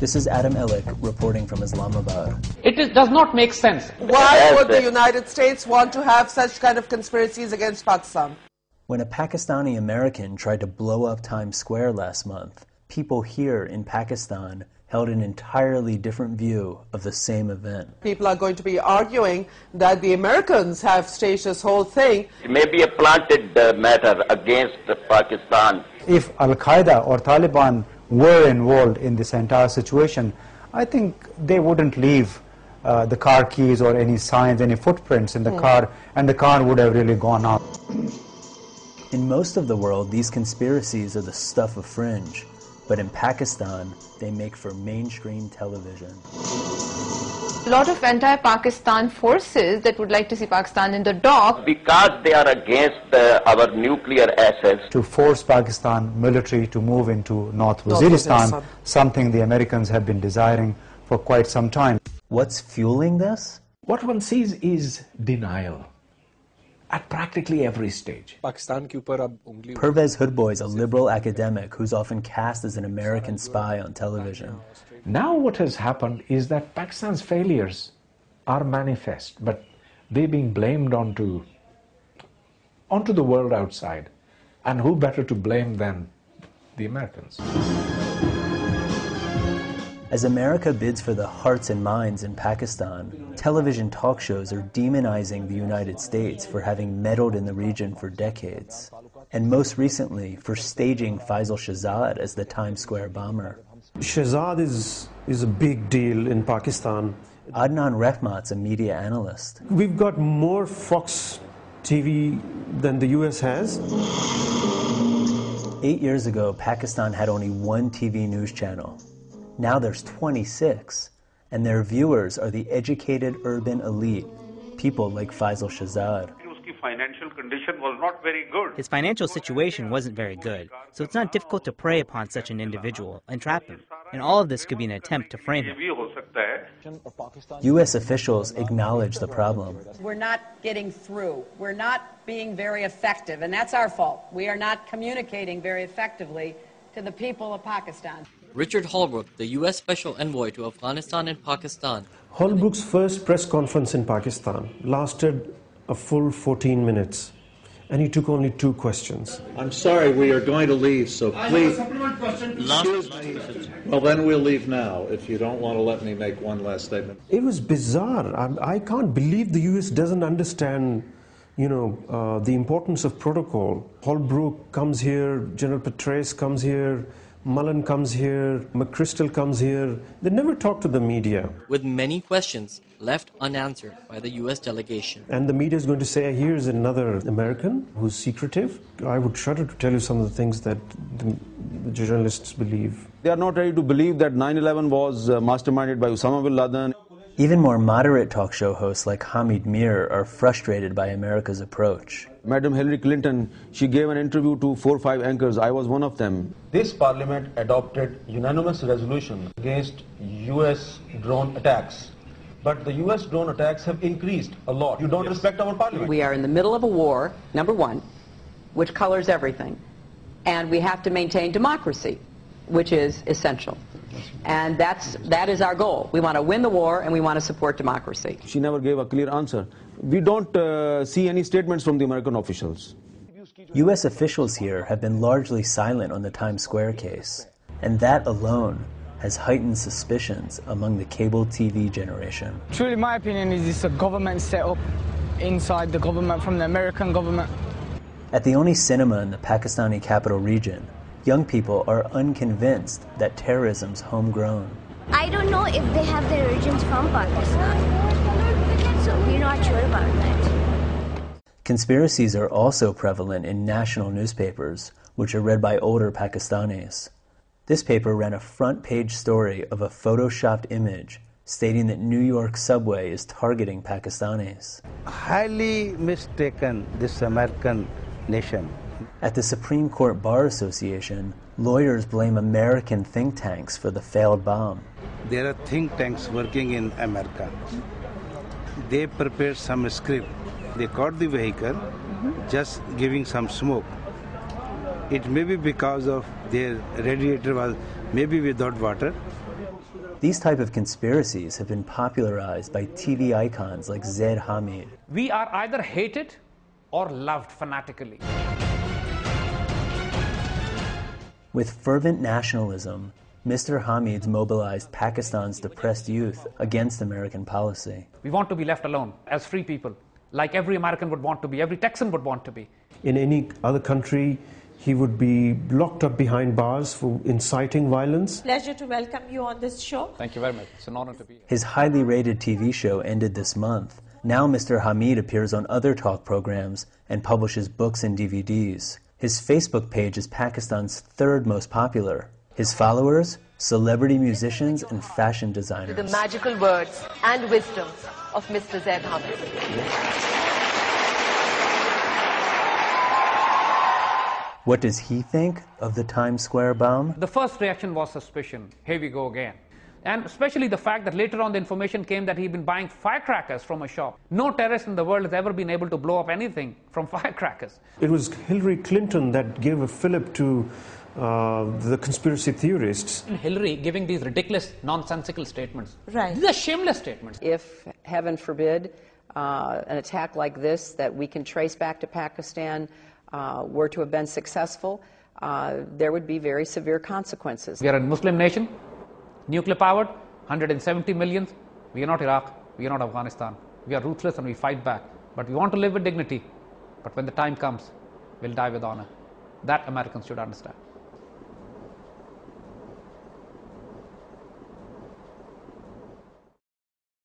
This is Adam Ellick reporting from Islamabad. Does not make sense. Why would the United States want to have such kind of conspiracies against Pakistan? When a Pakistani American tried to blow up Times Square last month, people here in Pakistan held an entirely different view of the same event. People are going to be arguing that the Americans have staged this whole thing. It may be a planted matter against Pakistan. If Al-Qaeda or Taliban were involved in this entire situation, I think they wouldn't leave the car keys or any signs, any footprints in the car, and the car would have really gone up. In most of the world, these conspiracies are the stuff of fringe. But in Pakistan, they make for mainstream television. A lot of anti-Pakistan forces that would like to see Pakistan in the dock. Because they are against our nuclear assets. To force Pakistan military to move into North Waziristan, something the Americans have been desiring for quite some time. What's fueling this? What one sees is denial at practically every stage. Pervez Hoodboy is a liberal academic who's often cast as an American spy on television. Now what has happened is that Pakistan's failures are manifest, but they're being blamed onto the world outside. And who better to blame than the Americans? As America bids for the hearts and minds in Pakistan, television talk shows are demonizing the United States for having meddled in the region for decades, and most recently for staging Faisal Shahzad as the Times Square bomber. Shahzad is a big deal in Pakistan. Adnan Rehmat's a media analyst. We've got more Fox TV than the US has. 8 years ago, Pakistan had only one TV news channel. Now there's 26, and their viewers are the educated urban elite, people like Faisal Shahzad. His financial condition was not very good. His financial situation wasn't very good, so it's not difficult to prey upon such an individual and trap him. And all of this could be an attempt to frame him. U.S. officials acknowledge the problem. We're not getting through. We're not being very effective, and that's our fault. We are not communicating very effectively to the people of Pakistan. Richard Holbrooke, the U.S. Special Envoy to Afghanistan and Pakistan. Holbrooke's first press conference in Pakistan lasted a full 14 minutes, and he took only 2 questions. I'm sorry, we are going to leave, so please. Well, then we'll leave now, if you don't want to let me make one last statement. It was bizarre. I can't believe the U.S. doesn't understand, the importance of protocol. Holbrooke comes here, General Petraeus comes here, Mullen comes here, McChrystal comes here. They never talk to the media. With many questions left unanswered by the U.S. delegation. And the media is going to say, here's another American who's secretive. I would shudder to tell you some of the things that the journalists believe. They are not ready to believe that 9/11 was masterminded by Osama bin Laden. Even more moderate talk show hosts like Hamid Mir are frustrated by America's approach. Madam Hillary Clinton, she gave an interview to 4 or 5 anchors. I was one of them. This parliament adopted unanimous resolution against U.S. drone attacks. But the U.S. drone attacks have increased a lot. You don't respect our parliament. We are in the middle of a war, number one, which colors everything. And we have to maintain democracy, which is essential. And that is our goal. We want to win the war and we want to support democracy. She never gave a clear answer. We don't see any statements from the American officials. U.S. officials here have been largely silent on the Times Square case, and that alone has heightened suspicions among the cable TV generation. Truly, my opinion is it's a government set up inside the government from the American government. At the only cinema in the Pakistani capital region, young people are unconvinced that terrorism's homegrown. I don't know if they have their origins from Pakistan, so we're not sure about that. Conspiracies are also prevalent in national newspapers, which are read by older Pakistanis. This paper ran a front-page story of a photoshopped image stating that New York subway is targeting Pakistanis. Highly mistaken, this American nation. At the Supreme Court Bar Association, lawyers blame American think tanks for the failed bomb. There are think tanks working in America. They prepared some script. They caught the vehicle, just giving some smoke. It may be because of their radiator was maybe without water. These type of conspiracies have been popularized by TV icons like Zaid Hammid. We are either hated or loved fanatically. With fervent nationalism, Mr. Hammid's mobilized Pakistan's depressed youth against American policy. We want to be left alone as free people, like every American would want to be, every Texan would want to be. In any other country, he would be locked up behind bars for inciting violence. Pleasure to welcome you on this show. Thank you very much. It's an honor to be here. His highly rated TV show ended this month. Now Mr. Hammid appears on other talk programs and publishes books and DVDs. His Facebook page is Pakistan's third most popular. His followers, celebrity musicians and fashion designers. The magical words and wisdom of Mr. Zaid Hammid. What does he think of the Times Square bomb? The first reaction was suspicion. Here we go again. And especially the fact that later on the information came that he'd been buying firecrackers from a shop. No terrorist in the world has ever been able to blow up anything from firecrackers. It was Hillary Clinton that gave a fillip to the conspiracy theorists. Hillary giving these ridiculous, nonsensical statements. Right. These are shameless statements. If, heaven forbid, an attack like this that we can trace back to Pakistan were to have been successful, there would be very severe consequences. We are a Muslim nation, nuclear powered, 170 million. We are not Iraq, we are not Afghanistan. We are ruthless and we fight back. But we want to live with dignity. But when the time comes, we'll die with honor. That Americans should understand.